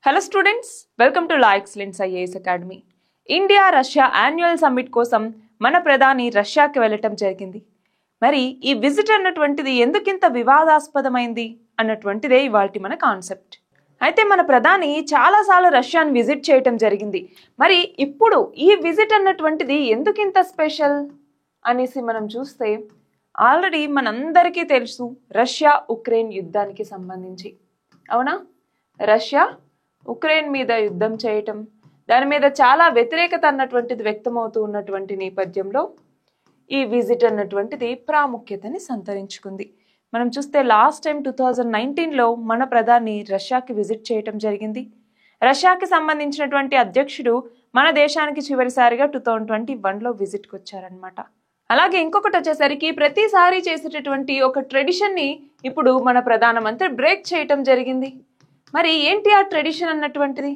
Hello students, welcome to law excellence IAS academy. India Russia annual summit కోసం మన ప్రధాని రష్యాకి వెళ్ళటం జరిగింది. మరి ఈ విజిట్ అన్నటువంటిది ఎందుకింత వివాదాస్పదమైంది అన్నటువంటిదే ఇవాల్టి మన కాన్సెప్ట్. అయితే మన ప్రధాని చాలాసార్లు రష్యాను విజిట్ చేయటం జరిగింది. మరి ఇప్పుడు ఈ విజిట్ అన్నటువంటిది ఎందుకింత స్పెషల్ అనేసి మనం చూస్తే ఆల్రెడీ మనందరికీ తెలుసు రష్యా ఉక్రెయిన్ యుద్ధానికి సంబంధించి. అవునా? రష్యా ఉక్రెయిన్ మీద యుద్ధం చేయటం, దాని మీద చాలా వ్యతిరేకత అన్నటువంటిది వ్యక్తమవుతూ ఉన్నటువంటి నేపథ్యంలో ఈ విజిట్ అన్నటువంటిది ప్రాముఖ్యతని సంతరించుకుంది. మనం చూస్తే లాస్ట్ టైం 2019లో మన ప్రధాని రష్యాకి విజిట్ చేయటం జరిగింది. రష్యాకి సంబంధించినటువంటి అధ్యక్షుడు మన దేశానికి చివరిసారిగా 2021లో విజిట్కి వచ్చారనమాట. అలాగే ఇంకొకటి వచ్చేసరికి ప్రతిసారి చేసేటటువంటి ఒక ట్రెడిషన్ని ఇప్పుడు మన ప్రధానమంత్రి బ్రేక్ చేయటం జరిగింది. మరి ఏంటి ఆ ట్రెడిషన్ అన్నటువంటిది?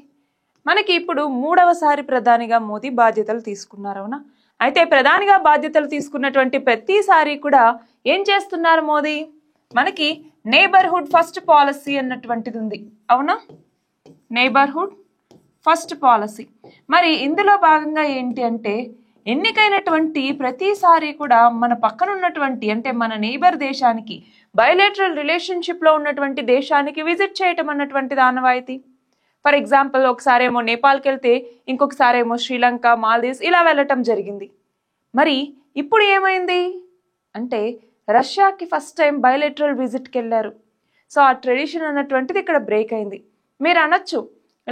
మనకి ఇప్పుడు 3వసారి ప్రధానిగా మోదీ బాధ్యతలు తీసుకున్నారు. అవునా? అయితే ప్రధానిగా బాధ్యతలు తీసుకున్నటువంటి ప్రతిసారి కూడా ఏం చేస్తున్నారు మోదీ? మనకి నేబర్హుడ్ ఫస్ట్ పాలసీ అన్నటువంటిది ఉంది. అవునా? Neighbourhood first policy. మరి ఇందులో భాగంగా ఏంటి అంటే ఎన్నికైనటువంటి ప్రతిసారి కూడా మన పక్కన ఉన్నటువంటి అంటే మన నేబర్ దేశానికి బయోలేటరల్ రిలేషన్షిప్లో ఉన్నటువంటి దేశానికి విజిట్ చేయటం అన్నటువంటిది ఆనవాయితీ. ఫర్ ఎగ్జాంపుల్ ఒకసారేమో నేపాల్కి వెళ్తే ఇంకొకసారేమో శ్రీలంక, మాల్దీవ్స్ ఇలా వెళ్ళటం జరిగింది. మరి ఇప్పుడు ఏమైంది అంటే రష్యాకి ఫస్ట్ టైం బయోలేటరల్ విజిట్కి వెళ్ళారు. సో ఆ ట్రెడిషన్ అన్నటువంటిది ఇక్కడ బ్రేక్ అయింది. మీరు అనొచ్చు,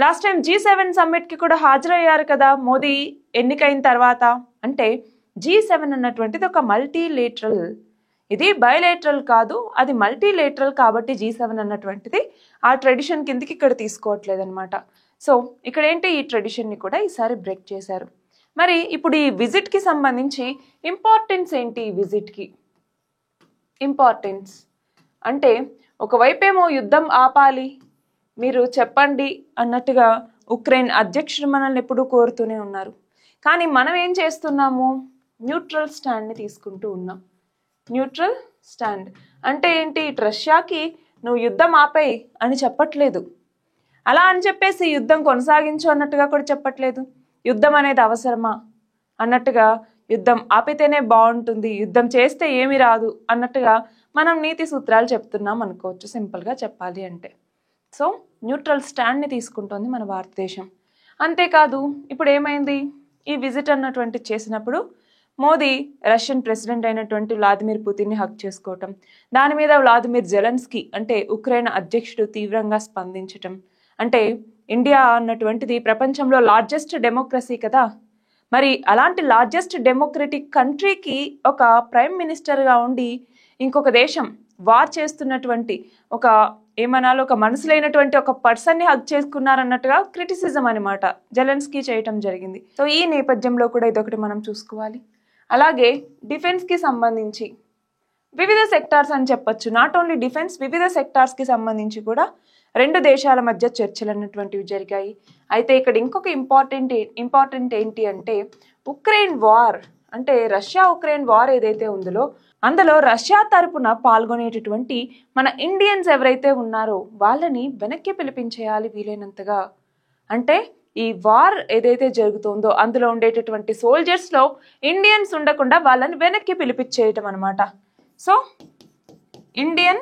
లాస్ట్ టైం G7 సమ్మిట్కి కూడా హాజరయ్యారు కదా మోదీ ఎన్నికైన తర్వాత. అంటే G7 అన్నటువంటిది ఒక మల్టీలేటరల్, ఇది బయోలేటరల్ కాదు, అది మల్టీలేటరల్. కాబట్టి G7 అన్నటువంటిది ఆ ట్రెడిషన్ కిందకి ఇక్కడ తీసుకోవట్లేదు అనమాట. సో ఇక్కడ ఏంటి, ఈ ట్రెడిషన్ని కూడా ఈసారి బ్రేక్ చేశారు. మరి ఇప్పుడు ఈ విజిట్కి సంబంధించి ఇంపార్టెన్స్ ఏంటి? ఈ విజిట్కి ఇంపార్టెన్స్ అంటే ఒకవైపేమో యుద్ధం ఆపాలి, మీరు చెప్పండి అన్నట్టుగా ఉక్రెయిన్ అధ్యక్షుడు మనల్ని ఎప్పుడూ కోరుతూనే ఉన్నారు. కానీ మనం ఏం చేస్తున్నాము? న్యూట్రల్ స్టాండ్ని తీసుకుంటూ ఉన్నాం. న్యూట్రల్ స్టాండ్ అంటే ఏంటి? రష్యాకి నువ్వు యుద్ధం ఆపేయి అని చెప్పట్లేదు, అలా అని చెప్పేసి యుద్ధం కొనసాగించు అన్నట్టుగా కూడా చెప్పట్లేదు. యుద్ధం అనేది అవసరమా అన్నట్టుగా, యుద్ధం ఆపితేనే బాగుంటుంది, యుద్ధం చేస్తే ఏమి రాదు అన్నట్టుగా మనం నీతి సూత్రాలు చెప్తున్నాం అనుకోవచ్చు సింపుల్గా చెప్పాలి అంటే. సో న్యూట్రల్ స్టాండ్ని తీసుకుంటోంది మన భారతదేశం. అంతేకాదు ఇప్పుడు ఏమైంది, ఈ విజిట్ అన్నటువంటి చేసినప్పుడు మోదీ రష్యన్ ప్రెసిడెంట్ అయినటువంటి వ్లాదిమిర్ పుతిన్ని హక్ చేసుకోవటం, దాని మీద వ్లాదిమిర్ జెలెన్స్కీ అంటే ఉక్రెయిన్ అధ్యక్షుడు తీవ్రంగా స్పందించటం. అంటే ఇండియా అన్నటువంటిది ప్రపంచంలో లార్జెస్ట్ డెమోక్రసీ కదా, మరి అలాంటి లార్జెస్ట్ డెమోక్రటిక్ కంట్రీకి ఒక ప్రైమ్ మినిస్టర్గా ఉండి ఇంకొక దేశం వార్ చేస్తున్నటువంటి ఒక ఏమనాలో ఒక మనసు లేనటువంటి ఒక పర్సన్ని హక్ చేసుకున్నారన్నట్టుగా క్రిటిసిజం అనమాట జెలెన్స్కీ చేయటం జరిగింది. సో ఈ నేపథ్యంలో కూడా ఇదొకటి మనం చూసుకోవాలి. అలాగే డిఫెన్స్కి సంబంధించి వివిధ సెక్టార్స్ అని చెప్పొచ్చు, నాట్ ఓన్లీ డిఫెన్స్, వివిధ సెక్టార్స్కి సంబంధించి కూడా రెండు దేశాల మధ్య చర్చలు అన్నటువంటివి జరిగాయి. అయితే ఇక్కడ ఇంకొక ఇంపార్టెంట్ ఏంటి అంటే ఉక్రెయిన్ వార్ అంటే రష్యా ఉక్రెయిన్ వార్ ఏదైతే ఉందో అందులో రష్యా తరపున పాల్గొనేటటువంటి మన ఇండియన్స్ ఎవరైతే ఉన్నారో వాళ్ళని వెనక్కి పిలిపించేయాలి వీలైనంతగా. అంటే ఈ వార్ ఏదైతే జరుగుతుందో అందులో ఉండేటటువంటి సోల్జర్స్లో ఇండియన్స్ ఉండకుండా వాళ్ళని వెనక్కి పిలిపించేయటం అనమాట. సో ఇండియన్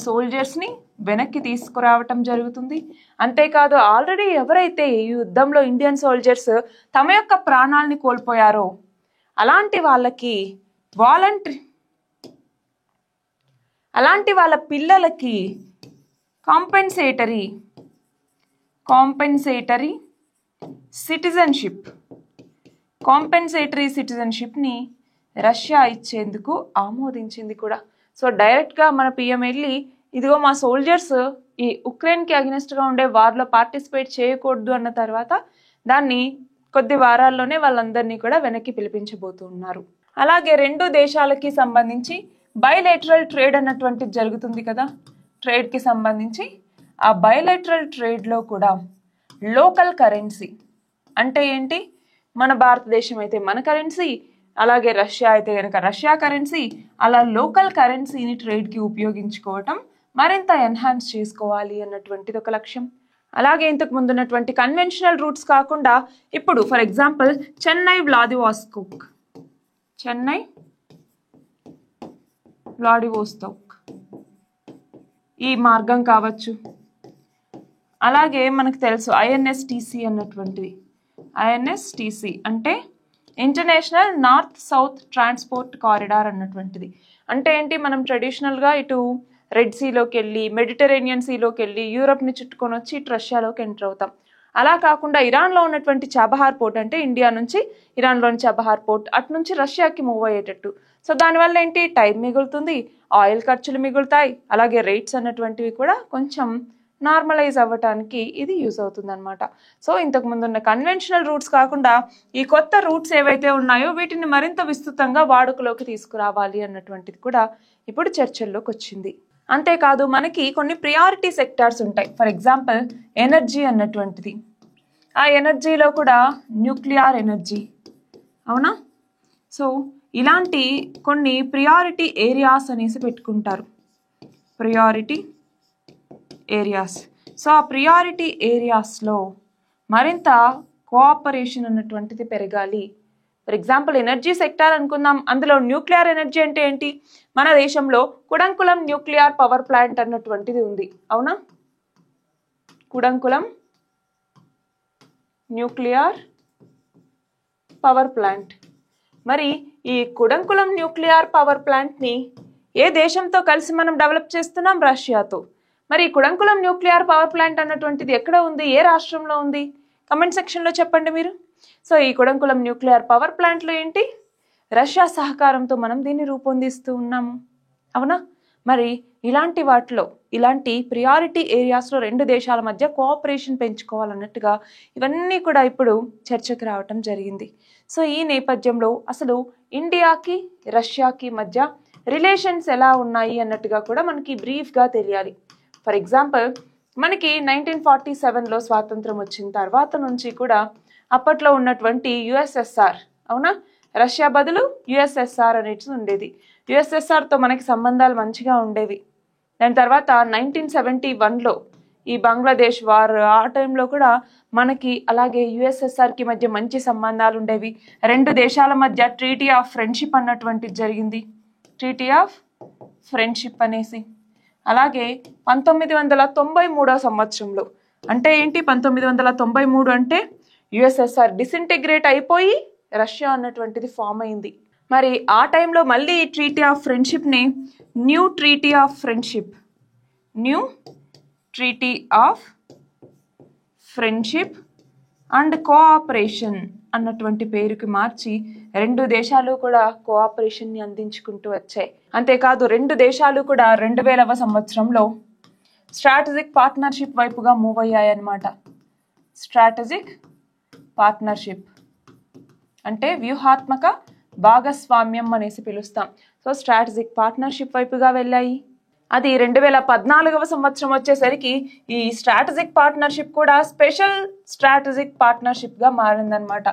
సోల్జర్స్ని వెనక్కి తీసుకురావటం జరుగుతుంది. అంతేకాదు ఆల్రెడీ ఎవరైతే ఈ యుద్ధంలో ఇండియన్ సోల్జర్స్ తమ యొక్క ప్రాణాలని కోల్పోయారో అలాంటి వాళ్ళ పిల్లలకి కాంపెన్సేటరీ సిటిజన్షిప్ని రష్యా ఇచ్చేందుకు ఆమోదించింది కూడా. సో డైరెక్ట్గా మన పిఎం వెళ్ళి ఇదిగో మా సోల్జర్స్ ఈ ఉక్రెయిన్కి అగెనిస్ట్గా ఉండే వార్లో పార్టిసిపేట్ చేయకూడదు అన్న తర్వాత దాన్ని కొద్ది వారాల్లోనే వాళ్ళందరినీ కూడా వెనక్కి పిలిపించబోతూ ఉన్నారు. అలాగే రెండు దేశాలకి సంబంధించి బయోలేటరల్ ట్రేడ్ అన్నటువంటిది జరుగుతుంది కదా. ట్రేడ్కి సంబంధించి ఆ బయోలేటరల్ ట్రేడ్లో కూడా లోకల్ కరెన్సీ అంటే ఏంటి, మన భారతదేశం అయితే మన కరెన్సీ, అలాగే రష్యా అయితే కనుక రష్యా కరెన్సీ, అలా లోకల్ కరెన్సీని ట్రేడ్కి ఉపయోగించుకోవటం మరింత ఎన్హాన్స్ చేసుకోవాలి అన్నటువంటిది ఒక లక్ష్యం. అలాగే ఇంతకు ముందు ఉన్నటువంటి కన్వెన్షనల్ రూట్స్ కాకుండా ఇప్పుడు ఫర్ ఎగ్జాంపుల్ చెన్నై వ్లాదివోస్తోక్ ఈ మార్గం కావచ్చు. అలాగే మనకు తెలుసు ఐఎన్ఎస్టిసి అన్నటువంటిది. ఐఎన్ఎస్టిసి అంటే international north south transport corridor అన్నటువంటిది. అంటే ఏంటి, మనం ట్రెడిషనల్గా ఇటు రెడ్ సీలోకి వెళ్ళి మెడిటరేనియన్ సీలోకి వెళ్ళి యూరప్ని చుట్టుకొని వచ్చి ఇటు రష్యాలోకి ఎంటర్ అవుతాం. అలా కాకుండా ఇరాన్లో ఉన్నటువంటి చాబహార్ పోర్ట్, అంటే ఇండియా నుంచి ఇరాన్లోని చాబహార్ పోర్ట్ అటు నుంచి రష్యాకి మూవ్ అయ్యేటట్టు. సో దానివల్ల ఏంటి, టైం మిగులుతుంది, ఆయిల్ ఖర్చులు మిగులుతాయి, అలాగే రేట్స్ అన్నటువంటివి కూడా కొంచెం నార్మలైజ్ అవ్వటానికి ఇది యూజ్ అవుతుంది అనమాట. సో ఇంతకు ముందు ఉన్న కన్వెన్షనల్ రూట్స్ కాకుండా ఈ కొత్త రూట్స్ ఏవైతే ఉన్నాయో వీటిని మరింత విస్తృతంగా వాడుకలోకి తీసుకురావాలి అన్నటువంటిది కూడా ఇప్పుడు చర్చల్లోకి వచ్చింది. అంతేకాదు మనకి కొన్ని ప్రియారిటీ సెక్టార్స్ ఉంటాయి. ఫర్ ఎగ్జాంపుల్ ఎనర్జీ అన్నటువంటిది. ఆ ఎనర్జీలో కూడా న్యూక్లియర్ ఎనర్జీ, అవునా? సో ఇలాంటి కొన్ని ప్రియారిటీ ఏరియాస్ అనేసి పెట్టుకుంటారు, ప్రియారిటీ ఏరియాస్. సో ఆ ప్రియారిటీ ఏరియాస్లో మరింత కోఆపరేషన్ అన్నటువంటిది పెరగాలి. ఫర్ ఎగ్జాంపుల్ ఎనర్జీ సెక్టార్ అనుకుందాం, అందులో న్యూక్లియర్ ఎనర్జీ అంటే ఏంటి, మన దేశంలో కుడంకులం న్యూక్లియర్ పవర్ ప్లాంట్ అన్నటువంటిది ఉంది, అవునా? Kudankulam nuclear power plant. మరి ఈ కుడంకులం న్యూక్లియర్ పవర్ ప్లాంట్ని ఏ దేశంతో కలిసి మనం డెవలప్ చేస్తున్నాం, రష్యాతో. మరి కుడంకులం న్యూక్లియర్ పవర్ ప్లాంట్ అన్నటువంటిది ఎక్కడ ఉంది, ఏ రాష్ట్రంలో ఉంది, కమెంట్ సెక్షన్లో చెప్పండి మీరు. సో ఈ కుడంకులం న్యూక్లియర్ పవర్ ప్లాంట్లో ఏంటి, రష్యా సహకారంతో మనం దీన్ని రూపొందిస్తూ ఉన్నాము, అవునా? మరి ఇలాంటి వాటిలో, ఇలాంటి ప్రియారిటీ ఏరియాస్లో రెండు దేశాల మధ్య కోఆపరేషన్ పెంచుకోవాలన్నట్టుగా ఇవన్నీ కూడా ఇప్పుడు చర్చకు రావటం జరిగింది. సో ఈ నేపథ్యంలో అసలు ఇండియాకి రష్యాకి మధ్య రిలేషన్స్ ఎలా ఉన్నాయి అన్నట్టుగా కూడా మనకి బ్రీఫ్గా తెలియాలి. ఫర్ ఎగ్జాంపుల్ మనకి 1947లో స్వాతంత్రం వచ్చిన తర్వాత నుంచి కూడా అప్పట్లో ఉన్నటువంటి యుఎస్ఎస్ఆర్, అవునా, రష్యా బదులు యుఎస్ఎస్ఆర్ అనేది ఉండేది. యుఎస్ఎస్ఆర్తో మనకి సంబంధాలు మంచిగా ఉండేవి. దాని తర్వాత 1971లో ఈ బంగ్లాదేశ్ వార్, ఆ టైంలో కూడా మనకి అలాగే యుఎస్ఎస్ఆర్కి మధ్య మంచి సంబంధాలు ఉండేవి. రెండు దేశాల మధ్య ట్రీటీ ఆఫ్ ఫ్రెండ్షిప్ అన్నటువంటిది జరిగింది, ట్రీటీ ఆఫ్ ఫ్రెండ్షిప్ అనేసి. అలాగే 1993 సంవత్సరంలో, అంటే ఏంటి 1993 అంటే యుఎస్ఎస్ఆర్ డిసింటిగ్రేట్ అయిపోయి రష్యా అన్నటువంటిది ఫామ్ అయింది. మరి ఆ టైంలో మళ్ళీ ఈ ట్రీటీ ఆఫ్ ఫ్రెండ్షిప్ని new treaty of friendship and cooperation అన్నటువంటి పేరుకి మార్చి రెండు దేశాలు కూడా కోఆపరేషన్ని అందించుకుంటూ వచ్చాయి. అంతేకాదు రెండు దేశాలు కూడా 2000వ సంవత్సరంలో స్ట్రాటజిక్ పార్ట్నర్షిప్ వైపుగా మూవ్ అయ్యాయన్నమాట. స్ట్రాటజిక్ పార్ట్నర్షిప్ అంటే వ్యూహాత్మక భాగస్వామ్యం అనేసి పిలుస్తాం. సో స్ట్రాటజిక్ పార్ట్నర్షిప్ వైపుగా వెళ్ళాయి. అది 2014వ సంవత్సరం వచ్చేసరికి ఈ స్ట్రాటజిక్ పార్ట్నర్షిప్ కూడా స్పెషల్ స్ట్రాటజిక్ పార్ట్నర్షిప్గా మారిందనమాట,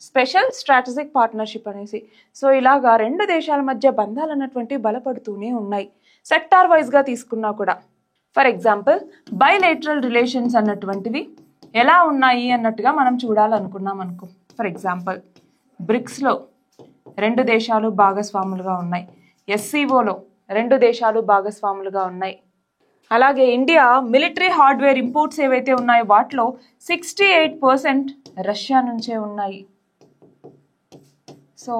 స్పెషల్ స్ట్రాటజిక్ పార్ట్నర్షిప్ అనేసి. సో ఇలాగా రెండు దేశాల మధ్య బంధాలు అన్నటువంటివి బలపడుతూనే ఉన్నాయి, సెక్టార్ వైజ్గా తీసుకున్నా కూడా. ఫర్ ఎగ్జాంపుల్ బైలేటరల్ రిలేషన్స్ అన్నటువంటివి ఎలా ఉన్నాయి అన్నట్టుగా మనం చూడాలనుకున్నాం అనుకో. ఫర్ ఎగ్జాంపుల్ బ్రిక్స్లో రెండు దేశాలు భాగస్వాములుగా ఉన్నాయి, ఎస్సీఓలో రెండు దేశాలు భాగస్వాములుగా ఉన్నాయి. అలాగే ఇండియా మిలిటరీ హార్డ్వేర్ ఇంపోర్ట్స్ ఏవైతే ఉన్నాయో వాటిలో 68% రష్యా నుంచే ఉన్నాయి. సో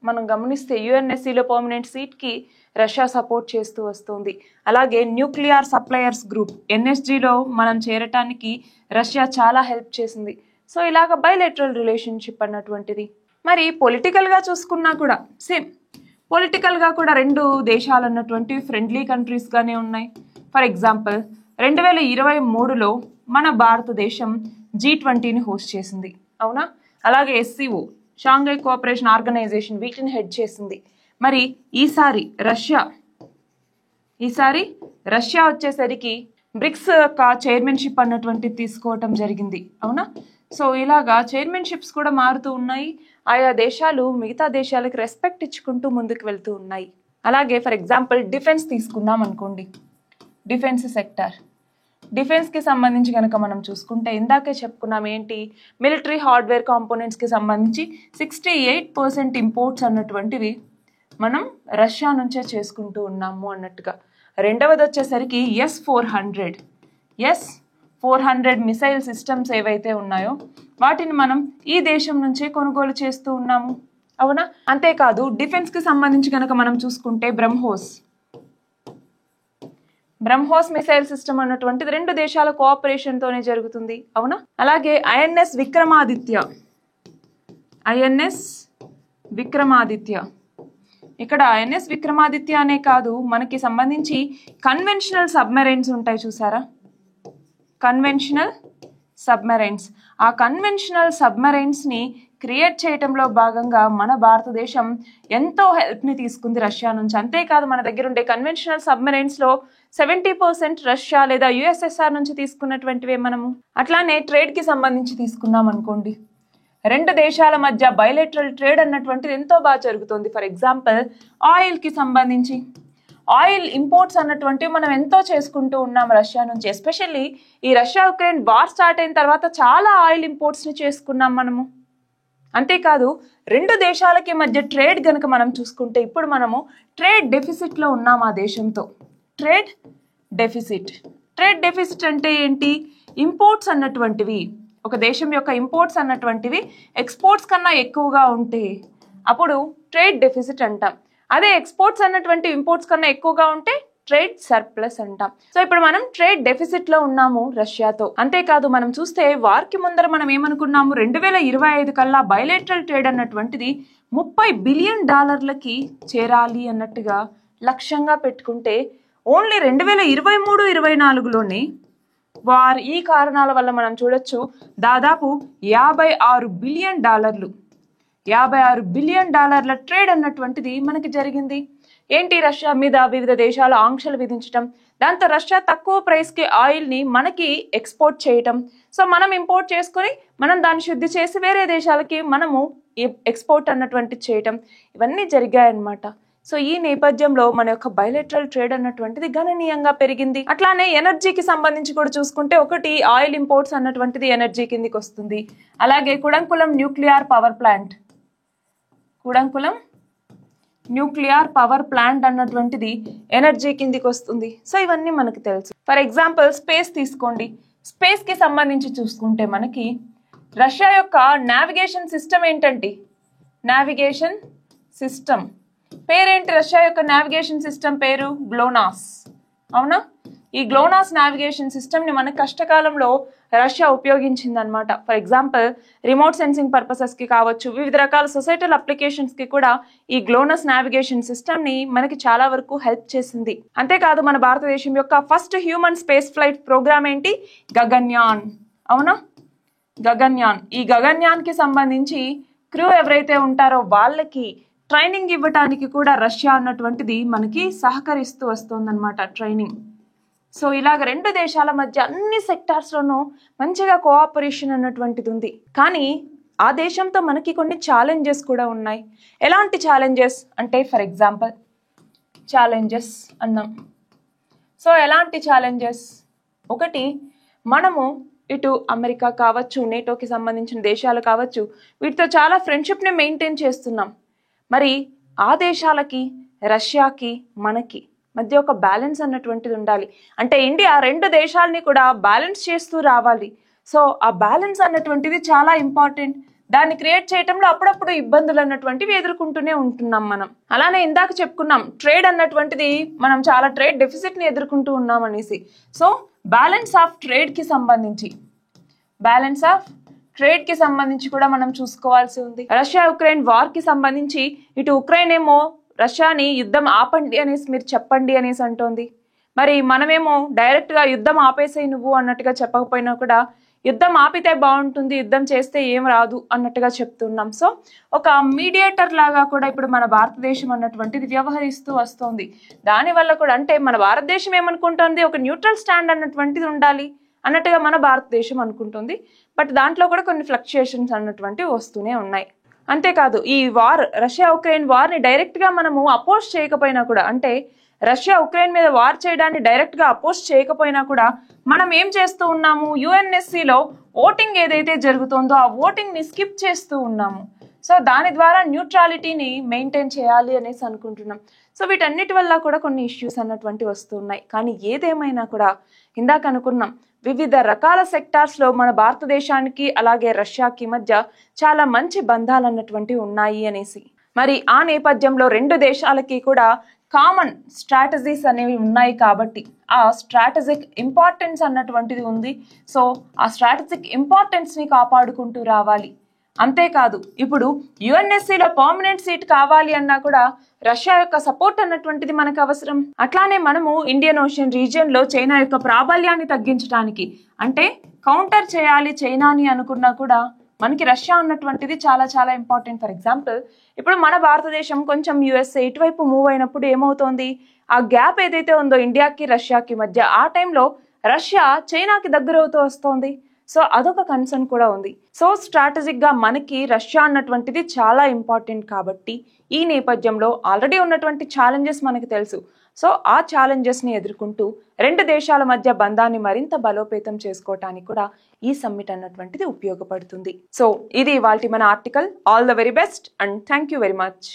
మనం గమనిస్తే యుఎన్ఎస్సిలో పర్మనెంట్ సీట్కి రష్యా సపోర్ట్ చేస్తూ వస్తుంది. అలాగే న్యూక్లియర్ సప్లయర్స్ గ్రూప్ ఎన్ఎస్జిలో మనం చేరటానికి రష్యా చాలా హెల్ప్ చేసింది. సో ఇలాగ బైలేటరల్ రిలేషన్షిప్ అన్నటువంటిది. మరి పొలిటికల్గా చూసుకున్నా కూడా సేమ్, పొలిటికల్గా కూడా రెండు దేశాలు అన్నటువంటివి ఫ్రెండ్లీ కంట్రీస్గానే ఉన్నాయి. ఫర్ ఎగ్జాంపుల్ 2023లో మన భారతదేశం G20ని హోస్ట్ చేసింది, అవునా? అలాగే ఎస్సీఓ షాంఘై కోఆపరేషన్ ఆర్గనైజేషన్ వీటిని హెడ్ చేసింది. మరి ఈసారి రష్యా వచ్చేసరికి బ్రిక్స్ యొక్క చైర్మన్షిప్ అన్నటువంటిది తీసుకోవటం జరిగింది, అవునా? సో ఇలాగా చైర్మన్షిప్స్ కూడా మారుతూ ఉన్నాయి. ఆయా దేశాలు మిగతా దేశాలకు రెస్పెక్ట్ ఇచ్చుకుంటూ ముందుకు వెళ్తూ ఉన్నాయి. అలాగే ఫర్ ఎగ్జాంపుల్ డిఫెన్స్ తీసుకున్నాం అనుకోండి. Defence sector. డిఫెన్స్కి సంబంధించి కనుక మనం చూసుకుంటే ఇందాకే చెప్పుకున్నాం ఏంటి, మిలిటరీ హార్డ్వేర్ కాంపోనెంట్స్కి సంబంధించి 68% ఇంపోర్ట్స్ అన్నటువంటివి మనం రష్యా నుంచే చేసుకుంటూ ఉన్నాము అన్నట్టుగా. రెండవది వచ్చేసరికి S-400 మిసైల్ సిస్టమ్స్ ఏవైతే ఉన్నాయో వాటిని మనం ఈ దేశం నుంచే కొనుగోలు చేస్తూ ఉన్నాము, అవునా? అంతేకాదు డిఫెన్స్కి సంబంధించి కనుక మనం చూసుకుంటే బ్రహ్మోస్ మిసైల్ సిస్టమ్ అన్నటువంటిది 2 దేశాల కోఆపరేషన్తోనే జరుగుతుంది, అవునా? అలాగే ఐఎన్ఎస్ విక్రమాదిత్య. ఇక్కడ ఐఎన్ఎస్ విక్రమాదిత్య అనే కాదు, మనకి సంబంధించి కన్వెన్షనల్ సబ్మెరైన్స్ ఉంటాయి చూసారా, కన్వెన్షనల్ సబ్మెరైన్స్. ఆ కన్వెన్షనల్ సబ్మెరైన్స్ని క్రియేట్ చేయటంలో భాగంగా మన భారతదేశం ఎంతో హెల్ప్ని తీసుకుంది రష్యా నుంచి. అంతేకాదు మన దగ్గర ఉండే కన్వెన్షనల్ సబ్మెరైన్స్లో 70% రష్యా లేదా యుఎస్ఎస్ఆర్ నుంచి తీసుకున్నటువంటివే మనము. అట్లానే ట్రేడ్కి సంబంధించి తీసుకున్నాం అనుకోండి, 2 దేశాల మధ్య బైలేటరల్ ట్రేడ్ అన్నటువంటిది ఎంతో బాగా జరుగుతుంది. ఫర్ ఎగ్జాంపుల్ ఆయిల్కి సంబంధించి ఆయిల్ ఇంపోర్ట్స్ అన్నటువంటివి మనం ఎంతో చేసుకుంటూ ఉన్నాం రష్యా నుంచి. ఎస్పెషల్లీ ఈ రష్యా ఉక్రెయిన్ వార్ స్టార్ట్ అయిన తర్వాత చాలా ఆయిల్ ఇంపోర్ట్స్ని చేసుకున్నాం మనము. అంతేకాదు 2 దేశాలకి మధ్య ట్రేడ్ కనుక మనం చూసుకుంటే ఇప్పుడు మనము ట్రేడ్ డెఫిసిట్లో ఉన్నాం ఆ దేశంతో. ట్రేడ్ డెఫిసిట్ అంటే ఏంటి, ఇంపోర్ట్స్ అన్నటువంటివి, ఒక దేశం యొక్క ఇంపోర్ట్స్ అన్నటువంటివి ఎక్స్పోర్ట్స్ కన్నా ఎక్కువగా ఉంటే అప్పుడు ట్రేడ్ డెఫిసిట్ అంటాం. అదే ఎక్స్పోర్ట్స్ అన్నటువంటి ఇంపోర్ట్స్ కన్నా ఎక్కువగా ఉంటే ట్రేడ్ సర్ప్లస్ అంటాం. సో ఇప్పుడు మనం ట్రేడ్ డెఫిసిట్ లో ఉన్నాము రష్యాతో. అంతేకాదు మనం చూస్తే వార్కి ముందర మనం ఏమనుకున్నాము, 2025 కల్లా బైలేటరల్ ట్రేడ్ అన్నటువంటిది $30 బిలియన్ చేరాలి అన్నట్టుగా లక్ష్యంగా పెట్టుకుంటే ఓన్లీ 2023-24లోనే వార్ ఈ కారణాల వల్ల మనం చూడొచ్చు దాదాపు $56 బిలియన్ ట్రేడ్ అన్నటువంటిది మనకి జరిగింది. ఏంటి, రష్యా మీద వివిధ దేశాలు ఆంక్షలు విధించడం, దాంతో రష్యా తక్కువ ప్రైస్కి ఆయిల్ని మనకి ఎక్స్పోర్ట్ చేయటం, సో మనం ఇంపోర్ట్ చేసుకొని మనం దాన్ని శుద్ధి చేసి వేరే దేశాలకి మనము ఎక్స్పోర్ట్ అన్నటువంటి చేయటం, ఇవన్నీ జరిగాయన్నమాట. సో ఈ నేపథ్యంలో మన యొక్క బైలేటరల్ ట్రేడ్ అన్నటువంటిది గణనీయంగా పెరిగింది. అట్లానే ఎనర్జీకి సంబంధించి కూడా చూసుకుంటే ఒకటి ఆయిల్ ఇంపోర్ట్స్ అన్నటువంటిది ఎనర్జీ కిందికి వస్తుంది. అలాగే కుడంకులం న్యూక్లియర్ పవర్ ప్లాంట్ అన్నటువంటిది ఎనర్జీ కిందికి వస్తుంది. సో ఇవన్నీ మనకు తెలుసు. ఫర్ ఎగ్జాంపుల్ స్పేస్ తీసుకోండి. స్పేస్ కి సంబంధించి చూసుకుంటే మనకి రష్యా యొక్క నావిగేషన్ సిస్టమ్ ఏంటంటే, నావిగేషన్ సిస్టమ్ పేరేంటి, రష్యా యొక్క నావిగేషన్ సిస్టమ్ పేరు గ్లోనాస్, అవునా? ఈ గ్లోనాస్ నావిగేషన్ సిస్టమ్ ని మన కష్టకాలంలో రష్యా ఉపయోగించింది అనమాట. For example remote sensing purposes కి కావచ్చు, వివిధ రకాల సొసైటల్ అప్లికేషన్స్ కి కూడా ఈ గ్లోనాస్ నావిగేషన్ సిస్టమ్ ని మనకి చాలా వరకు హెల్ప్ చేసింది. అంతేకాదు మన భారతదేశం యొక్క first human space flight program ఏంటి, గగన్యాన్, అవునా? గగన్యాన్. ఈ గగన్యాన్ కి సంబంధించి క్రూ ఎవరైతే ఉంటారో వాళ్ళకి ట్రైనింగ్ ఇవ్వటానికి కూడా రష్యా అన్నటువంటిది మనకి సహకరిస్తూ వస్తుందన్నమాట, ట్రైనింగ్. సో ఇలాగ 2 దేశాల మధ్య అన్ని సెక్టార్స్లోనూ మంచిగా కోఆపరేషన్ అన్నటువంటిది ఉంది. కానీ ఆ దేశంతో మనకి కొన్ని ఛాలెంజెస్ కూడా ఉన్నాయి. ఎలాంటి ఛాలెంజెస్ అంటే, ఫర్ ఎగ్జాంపుల్ ఛాలెంజెస్ అన్నాం. సో ఎలాంటి ఛాలెంజెస్, ఒకటి మనము ఇటు అమెరికా కావచ్చు, నేటోకి సంబంధించిన దేశాలు కావచ్చు, వీటితో చాలా ఫ్రెండ్షిప్ని మెయింటైన్ చేస్తున్నాం. మరి ఆ దేశాలకి రష్యాకి మనకి మధ్య ఒక బ్యాలెన్స్ అన్నటువంటిది ఉండాలి. అంటే ఇండియా 2 దేశాలని కూడా బ్యాలెన్స్ చేస్తూ రావాలి. సో ఆ బ్యాలెన్స్ అన్నటువంటిది చాలా ఇంపార్టెంట్. దాన్ని క్రియేట్ చేయటంలో అప్పుడప్పుడు ఇబ్బందులు అన్నటువంటివి ఎదుర్కొంటూనే ఉంటున్నాం మనం. అలానే ఇందాక చెప్పుకున్నాం ట్రేడ్ అన్నటువంటిది మనం చాలా ట్రేడ్ డెఫిసిట్ని ఎదుర్కొంటూ ఉన్నాం అనేసి. సో బ్యాలెన్స్ ఆఫ్ ట్రేడ్కి సంబంధించి కూడా మనం చూసుకోవాల్సి ఉంది. రష్యా ఉక్రెయిన్ వార్కి సంబంధించి ఇటు ఉక్రెయిన్ ఏమో రష్యాని యుద్ధం ఆపండి అనేసి మీరు చెప్పండి అనేసి అంటోంది. మరి మనమేమో డైరెక్ట్గా యుద్ధం ఆపేసేయి నువ్వు అన్నట్టుగా చెప్పకపోయినా కూడా యుద్ధం ఆపితే బాగుంటుంది, యుద్ధం చేస్తే ఏం రాదు అన్నట్టుగా చెప్తున్నాం. సో ఒక మీడియేటర్ లాగా కూడా ఇప్పుడు మన భారతదేశం అన్నటువంటిది వ్యవహరిస్తూ వస్తుంది. దానివల్ల కూడా అంటే మన భారతదేశం ఏమనుకుంటుంది, ఒక న్యూట్రల్ స్టాండ్ అన్నటువంటిది ఉండాలి అన్నట్టుగా మన భారతదేశం అనుకుంటుంది. బట్ దాంట్లో కూడా కొన్ని ఫ్లక్చుయేషన్స్ అన్నటువంటివి వస్తూనే ఉన్నాయి. అంతేకాదు ఈ వార్, రష్యా ఉక్రెయిన్ వార్ని డైరెక్ట్గా మనము అపోజ్ చేయకపోయినా కూడా, అంటే రష్యా ఉక్రెయిన్ మీద వార్ చేయడాన్ని డైరెక్ట్ గా అపోజ్ చేయకపోయినా కూడా మనం ఏం చేస్తూ ఉన్నాము, యుఎన్ఎస్సిలో ఓటింగ్ ఏదైతే జరుగుతుందో ఆ ఓటింగ్ ని స్కిప్ చేస్తూ ఉన్నాము. సో దాని ద్వారా న్యూట్రాలిటీని మెయింటైన్ చేయాలి అనేసి అనుకుంటున్నాం. సో వీటన్నిటి వల్ల కూడా కొన్ని ఇష్యూస్ అన్నటువంటి వస్తున్నాయి. కానీ ఏదేమైనా కూడా ఇందాక అనుకున్నాం, వివిధ రకాల సెక్టార్స్ లో మన భారతదేశానికి అలాగే రష్యాకి మధ్య చాలా మంచి బంధాలు అన్నటువంటి ఉన్నాయి అనేసి. మరి ఆ నేపథ్యంలో రెండు దేశాలకి కూడా కామన్ స్ట్రాటజీస్ అనేవి ఉన్నాయి కాబట్టి ఆ స్ట్రాటజిక్ ఇంపార్టెన్స్ అన్నటువంటిది ఉంది. సో ఆ స్ట్రాటజిక్ ఇంపార్టెన్స్ ని కాపాడుకుంటూ రావాలి. అంతేకాదు, ఇప్పుడు యుఎన్ఎస్సిలో పర్మనెంట్ సీట్ కావాలి అన్నా కూడా రష్యా యొక్క సపోర్ట్ అన్నటువంటిది మనకు అవసరం. అట్లానే మనము ఇండియన్ ఓషన్ రీజియన్ లో చైనా యొక్క ప్రాబల్యాన్ని తగ్గించడానికి, అంటే కౌంటర్ చేయాలి చైనాని అనుకున్నా కూడా మనకి రష్యా అన్నటువంటిది చాలా చాలా ఇంపార్టెంట్. ఫర్ ఎగ్జాంపుల్, ఇప్పుడు మన భారతదేశం కొంచెం యుఎస్ఏ ఇటువైపు మూవ్ అయినప్పుడు ఏమవుతోంది, ఆ గ్యాప్ ఏదైతే ఉందో ఇండియాకి రష్యాకి మధ్య, ఆ టైంలో రష్యా చైనాకి దగ్గర అవుతూ వస్తోంది. సో అదొక కన్సర్న్ కూడా ఉంది. సో స్ట్రాటజిక్ గా మనకి రష్యా అన్నటువంటిది చాలా ఇంపార్టెంట్ కాబట్టి ఈ నేపథ్యంలో ఆల్రెడీ ఉన్నటువంటి ఛాలెంజెస్ మనకి తెలుసు. సో ఆ ఛాలెంజెస్ ని ఎదుర్కొంటూ రెండు దేశాల మధ్య బంధాన్ని మరింత బలోపేతం చేసుకోవటానికి కూడా ఈ సమ్మిట్ అన్నటువంటిది ఉపయోగపడుతుంది. సో ఇది ఇవాల్టి మన article. All the very best and thank you very much.